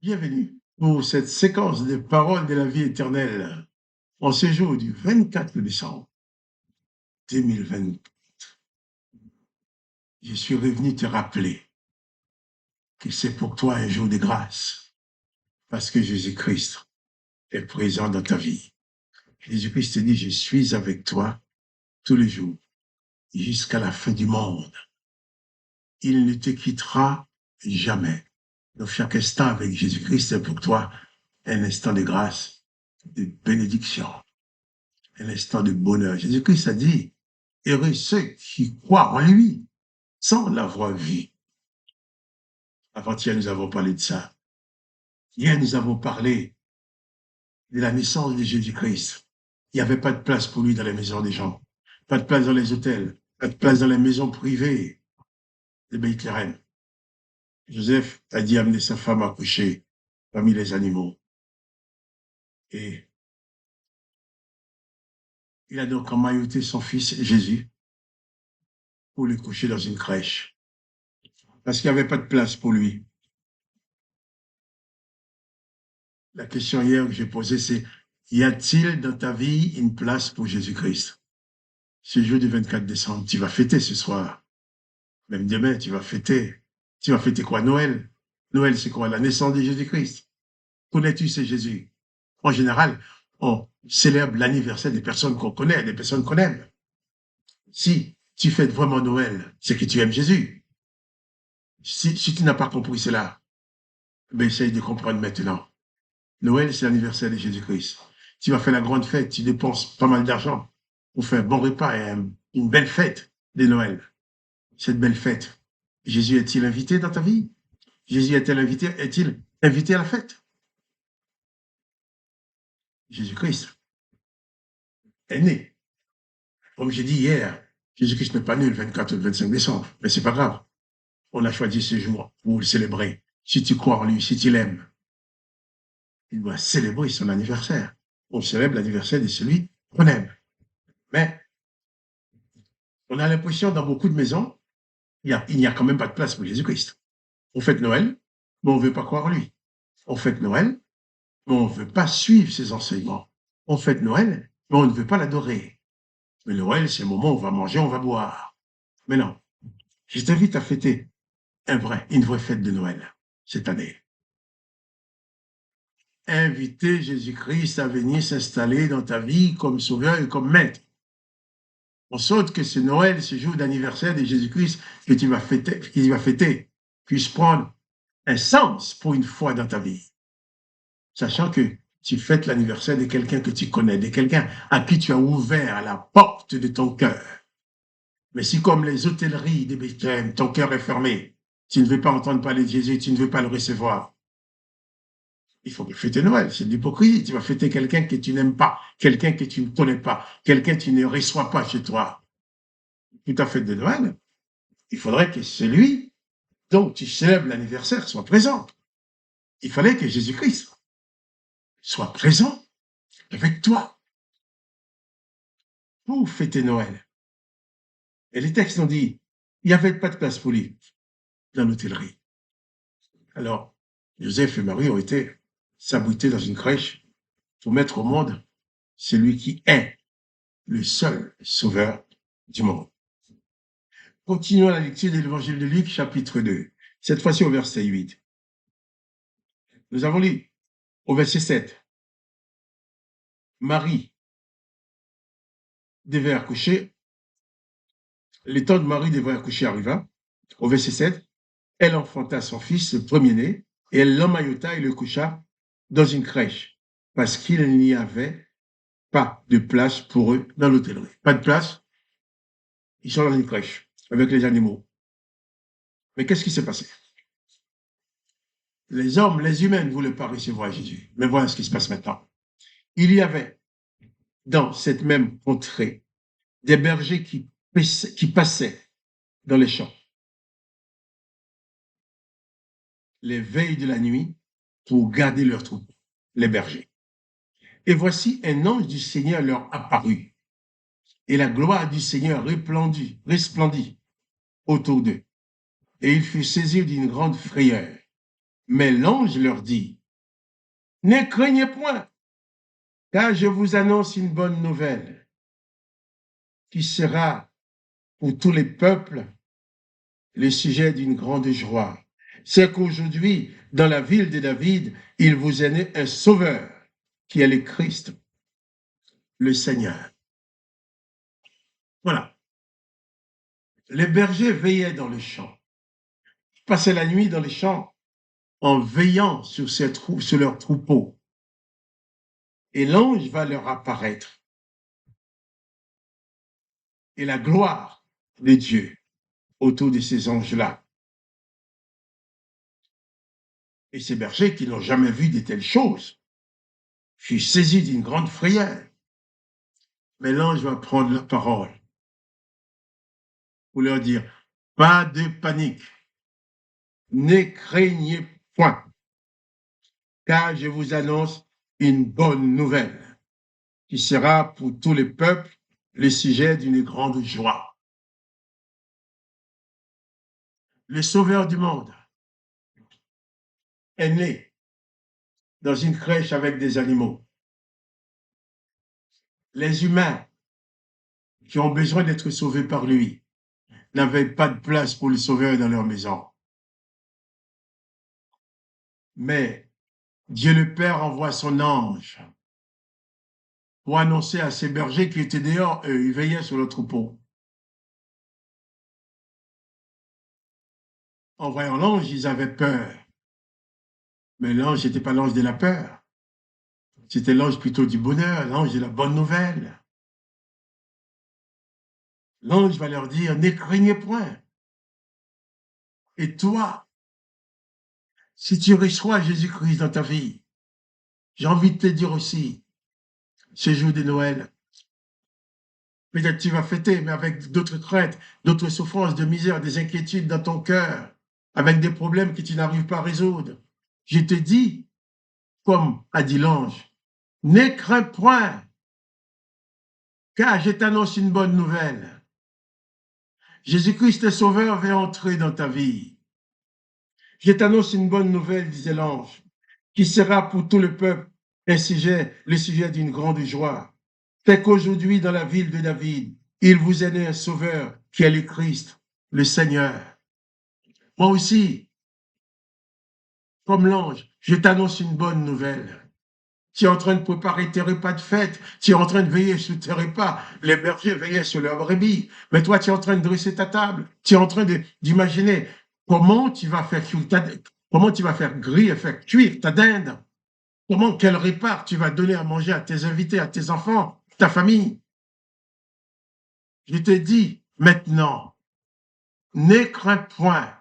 Bienvenue pour cette séquence des paroles de la vie éternelle en ce jour du 24 décembre 2020. Je suis revenu te rappeler que c'est pour toi un jour de grâce parce que Jésus-Christ est présent dans ta vie. Jésus-Christ te dit, je suis avec toi tous les jours jusqu'à la fin du monde. Il ne te quittera jamais. Donc chaque instant avec Jésus-Christ est pour toi un instant de grâce, de bénédiction, un instant de bonheur. Jésus-Christ a dit, heureux ceux qui croient en lui sans l'avoir vu. Avant-hier, nous avons parlé de ça. Hier, nous avons parlé de la naissance de Jésus-Christ. Il n'y avait pas de place pour lui dans les maisons des gens, pas de place dans les hôtels, pas de place dans les maisons privées de Bethléem. Joseph a dit amener sa femme à coucher parmi les animaux. Et il a donc emmailloté son fils Jésus pour le coucher dans une crèche. Parce qu'il n'y avait pas de place pour lui. La question hier que j'ai posée, c'est, y a-t-il dans ta vie une place pour Jésus-Christ? Ce jour du 24 décembre, tu vas fêter ce soir. Même demain, tu vas fêter. Tu vas fêter quoi? Noël. Noël, c'est quoi? La naissance de Jésus-Christ. Connais-tu ce Jésus? En général, on célèbre l'anniversaire des personnes qu'on connaît, des personnes qu'on aime. Si tu fêtes vraiment Noël, c'est que tu aimes Jésus. Si tu n'as pas compris cela, ben essaye de comprendre maintenant. Noël, c'est l'anniversaire de Jésus-Christ. Tu vas faire la grande fête, tu dépenses pas mal d'argent pour faire un bon repas et une belle fête de Noël. Cette belle fête, Jésus est-il invité dans ta vie? Jésus est-il invité à la fête? Jésus-Christ est né. Comme j'ai dit hier, Jésus-Christ n'est pas né le 24 ou le 25 décembre, mais c'est pas grave. On a choisi ce jour pour le célébrer. Si tu crois en lui, si tu l'aimes, il doit célébrer son anniversaire. On célèbre l'anniversaire de celui qu'on aime. Mais on a l'impression dans beaucoup de maisons, il n'y a quand même pas de place pour Jésus-Christ. On fête Noël, mais on ne veut pas croire en lui. On fête Noël, mais on ne veut pas suivre ses enseignements. On fête Noël, mais on ne veut pas l'adorer. Mais Noël, c'est le moment où on va manger, on va boire. Mais non, je t'invite à fêter une vraie fête de Noël cette année. Inviter Jésus-Christ à venir s'installer dans ta vie comme sauveur et comme maître. On saute que ce Noël, ce jour d'anniversaire de Jésus-Christ que tu vas fêter, puisse prendre un sens pour une fois dans ta vie. Sachant que tu fêtes l'anniversaire de quelqu'un que tu connais, de quelqu'un à qui tu as ouvert la porte de ton cœur. Mais si comme les hôtelleries de Bethléem, ton cœur est fermé, tu ne veux pas entendre parler de Jésus, tu ne veux pas le recevoir, il faut que fêter Noël, c'est de l'hypocrisie. Tu vas fêter quelqu'un que tu n'aimes pas, quelqu'un que tu ne connais pas, quelqu'un que tu ne reçois pas chez toi. Tout à fête de Noël, il faudrait que celui dont tu célèbres l'anniversaire soit présent. Il fallait que Jésus-Christ soit présent avec toi pour fêter Noël. Et les textes ont dit, il n'y avait pas de place pour lui dans l'hôtellerie. Alors, Joseph et Marie ont été s'abriter dans une crèche pour mettre au monde celui qui est le seul sauveur du monde. Continuons la lecture de l'évangile de Luc, chapitre 2, cette fois-ci au verset 8. Nous avons lu au verset 7. Marie devait accoucher. Le temps de Marie devait accoucher arriva. Au verset 7, elle enfanta son fils, le premier-né, et elle l'emmaillota et le coucha dans une crèche, parce qu'il n'y avait pas de place pour eux dans l'hôtellerie. Pas de place, ils sont dans une crèche avec les animaux. Mais qu'est-ce qui s'est passé? Les hommes, les humains ne voulaient pas recevoir Jésus. Mais voilà ce qui se passe maintenant. Il y avait dans cette même contrée des bergers qui passaient dans les champs les veilles de la nuit pour garder leurs troupeaux, les bergers. Et voici un ange du Seigneur leur apparut, et la gloire du Seigneur resplendit autour d'eux. Et ils furent saisis d'une grande frayeur. Mais l'ange leur dit, ne craignez point, car je vous annonce une bonne nouvelle qui sera pour tous les peuples le sujet d'une grande joie. C'est qu'aujourd'hui, dans la ville de David, il vous est né un sauveur qui est le Christ, le Seigneur. Voilà. Les bergers veillaient dans les champs. Ils passaient la nuit dans les champs en veillant sur leurs troupeaux. Et l'ange va leur apparaître. Et la gloire de Dieu autour de ces anges-là. Et ces bergers qui n'ont jamais vu de telles choses furent saisis d'une grande frayeur. Mais l'ange va prendre la parole pour leur dire, pas de panique, ne craignez point, car je vous annonce une bonne nouvelle qui sera pour tous les peuples le sujet d'une grande joie. Le Sauveur du monde est né dans une crèche avec des animaux. Les humains qui ont besoin d'être sauvés par lui n'avaient pas de place pour le Sauveur dans leur maison. Mais Dieu le Père envoie son ange pour annoncer à ces bergers qui étaient dehors, eux, ils veillaient sur le troupeau. En voyant l'ange, ils avaient peur. Mais l'ange n'était pas l'ange de la peur. C'était l'ange plutôt du bonheur, l'ange de la bonne nouvelle. L'ange va leur dire, ne craignez point. Et toi, si tu reçois Jésus-Christ dans ta vie, j'ai envie de te dire aussi, ce jour de Noël, peut-être tu vas fêter, mais avec d'autres craintes, d'autres souffrances, de misère, des inquiétudes dans ton cœur, avec des problèmes que tu n'arrives pas à résoudre. Je te dis, comme a dit l'ange, ne crains point, car je t'annonce une bonne nouvelle. Jésus-Christ, le Sauveur, va entrer dans ta vie. Je t'annonce une bonne nouvelle, disait l'ange, qui sera pour tout le peuple le sujet d'une grande joie. C'est qu'aujourd'hui, dans la ville de David, il vous est né un Sauveur qui est le Christ, le Seigneur. Moi aussi, comme l'ange, je t'annonce une bonne nouvelle. Tu es en train de préparer tes repas de fête, tu es en train de veiller sur tes repas, les bergers veillaient sur leurs brebis, mais toi tu es en train de dresser ta table, tu es en train d'imaginer comment tu vas faire griller, faire cuire ta dinde, quel repas tu vas donner à manger à tes invités, à tes enfants, ta famille. Je te dis maintenant, ne crains point,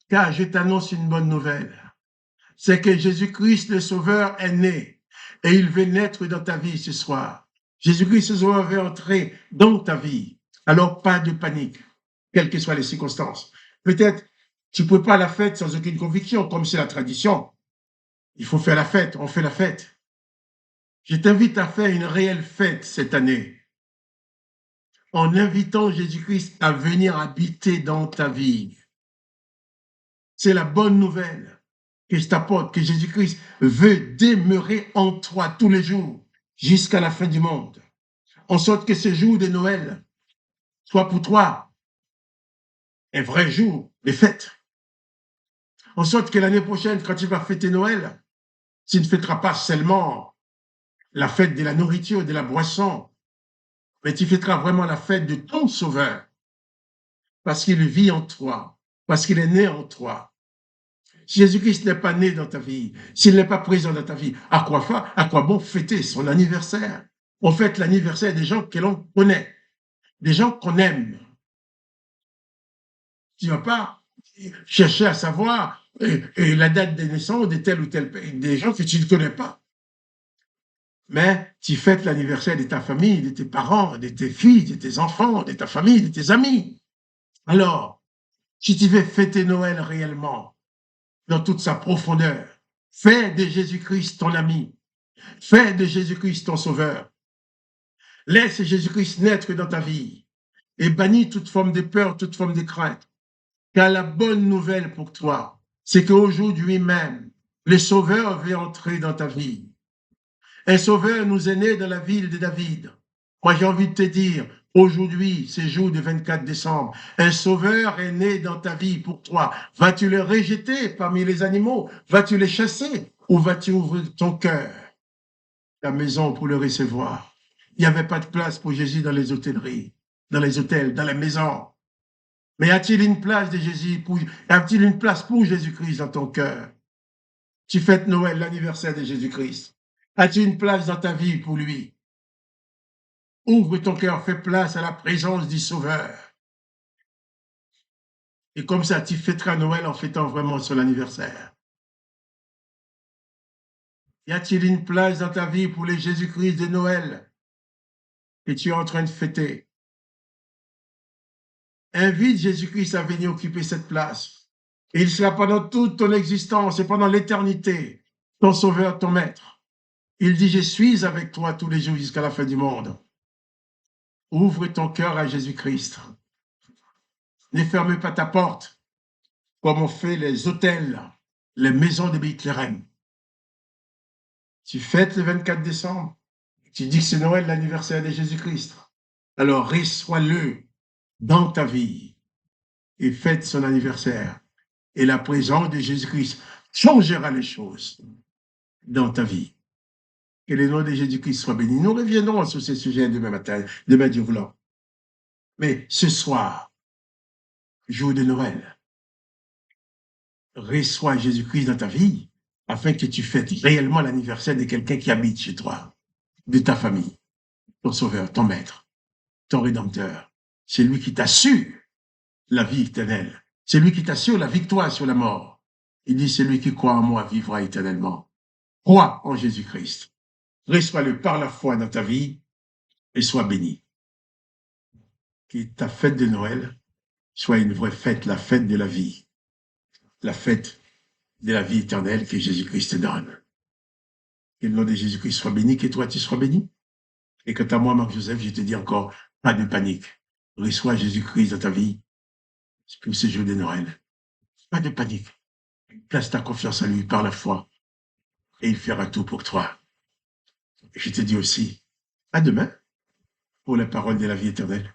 car je t'annonce une bonne nouvelle. C'est que Jésus-Christ le Sauveur est né et il veut naître dans ta vie ce soir. Jésus-Christ le Sauveur veut entrer dans ta vie. Alors pas de panique, quelles que soient les circonstances. Peut-être tu ne peux pas la fête sans aucune conviction, comme c'est la tradition. Il faut faire la fête, on fait la fête. Je t'invite à faire une réelle fête cette année, en invitant Jésus-Christ à venir habiter dans ta vie. C'est la bonne nouvelle que je t'apporte, que Jésus-Christ veut demeurer en toi tous les jours, jusqu'à la fin du monde. En sorte que ce jour de Noël soit pour toi un vrai jour de fête. En sorte que l'année prochaine, quand tu vas fêter Noël, tu ne fêteras pas seulement la fête de la nourriture, de la boisson, mais tu fêteras vraiment la fête de ton Sauveur, parce qu'il vit en toi, parce qu'il est né en toi. Si Jésus-Christ n'est pas né dans ta vie, s'il n'est pas présent dans ta vie, à quoi bon fêter son anniversaire? On fête l'anniversaire des gens que l'on connaît, des gens qu'on aime. Tu ne vas pas chercher à savoir la date de naissance de tel ou tel pays, des gens que tu ne connais pas. Mais tu fêtes l'anniversaire de ta famille, de tes parents, de tes filles, de tes enfants, de ta famille, de tes amis. Alors, si tu veux fêter Noël réellement, dans toute sa profondeur, fais de Jésus-Christ ton ami, fais de Jésus-Christ ton sauveur. Laisse Jésus-Christ naître dans ta vie et bannis toute forme de peur, toute forme de crainte. Car la bonne nouvelle pour toi, c'est qu'aujourd'hui même, le Sauveur veut entrer dans ta vie. Un Sauveur nous est né dans la ville de David. Moi, j'ai envie de te dire, aujourd'hui, c'est jour du 24 décembre, un Sauveur est né dans ta vie pour toi. Vas-tu le rejeter parmi les animaux? Vas-tu le chasser? Ou vas-tu ouvrir ton cœur, ta maison pour le recevoir? Il n'y avait pas de place pour Jésus dans les hôtelleries, dans les hôtels, dans les maisons. Mais y a-t-il une place de Jésus pour, y a-t-il une place pour Jésus-Christ dans ton cœur? Tu fêtes Noël, l'anniversaire de Jésus-Christ. As-tu une place dans ta vie pour lui? Ouvre ton cœur, fais place à la présence du Sauveur. Et comme ça, tu fêteras Noël en fêtant vraiment son anniversaire. Y a-t-il une place dans ta vie pour le Jésus-Christ de Noël que tu es en train de fêter? Invite Jésus-Christ à venir occuper cette place. Et il sera pendant toute ton existence et pendant l'éternité, ton Sauveur, ton Maître. Il dit, je suis avec toi tous les jours jusqu'à la fin du monde. Ouvre ton cœur à Jésus-Christ. Ne ferme pas ta porte, comme ont fait les hôtels, les maisons de Bethléem. Tu fêtes le 24 décembre, tu dis que c'est Noël, l'anniversaire de Jésus-Christ. Alors reçois-le dans ta vie et fête son anniversaire. Et la présence de Jésus-Christ changera les choses dans ta vie. Que le nom de Jésus-Christ soit béni. Nous reviendrons sur ce sujet demain matin, demain Dieu voulant. Mais ce soir, jour de Noël, reçois Jésus-Christ dans ta vie afin que tu fêtes réellement l'anniversaire de quelqu'un qui habite chez toi, de ta famille, ton Sauveur, ton Maître, ton Rédempteur. C'est lui qui t'assure la vie éternelle. C'est lui qui t'assure la victoire sur la mort. Il dit, celui qui croit en moi vivra éternellement. Crois en Jésus-Christ. Reçois-le par la foi dans ta vie et sois béni. Que ta fête de Noël soit une vraie fête, la fête de la vie, la fête de la vie éternelle que Jésus-Christ te donne. Que le nom de Jésus-Christ soit béni, que toi tu sois béni. Et quant à moi, Marc-Joseph, je te dis encore, pas de panique. Reçois Jésus-Christ dans ta vie pour ce jour de Noël. Pas de panique. Place ta confiance en lui par la foi et il fera tout pour toi. Et je te dis aussi, à demain pour la parole de la vie éternelle.